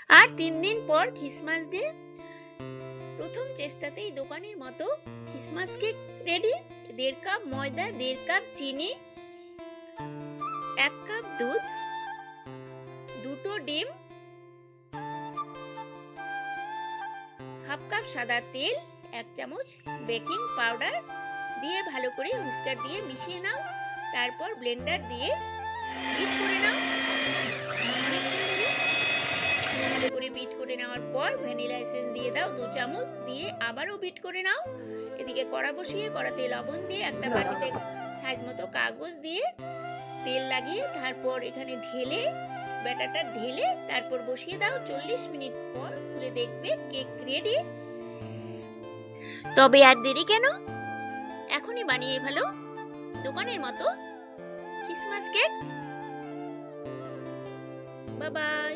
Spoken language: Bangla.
আর 3 দিন পর খ্রিসমাস ডে। প্রথম চেষ্টাতেই দোকানের মতো খ্রিসমাস কেক রেডি। 1.5 কাপ ময়দা, 1.5 কাপ চিনি, 1 কাপ দুধ, 2টো ডিম, 1/2 কাপ সাদা তেল, 1 চামচ বেকিং পাউডার দিয়ে ভালো করে হুইস্কার দিয়ে মিশিয়ে নাও। তারপর ব্লেন্ডার দিয়ে বিট করে নাও। ভালো করে বিট করে নেওয়ার পর ভ্যানিলা এসেন্স দিয়ে দাও 2 চামচ, দিয়ে আবারও বিট করে নাও। এদিকে কড়া বসিয়ে কড়াতে লবণ দিয়ে একটা বাটিতে সাইজ মতো কাগজ দিয়ে তেল লাগিয়ে তারপর এখানে ঢেলে ব্যাটারটা ঢেলে তারপর বসিয়ে দাও। 40 মিনিট পর খুলে দেখবে কেক রেডি। তবে আর দেরি কেন, এখনই বানিয়ে ফেলো দোকানের মতো খ্রিসমাস কেক। Bye bye.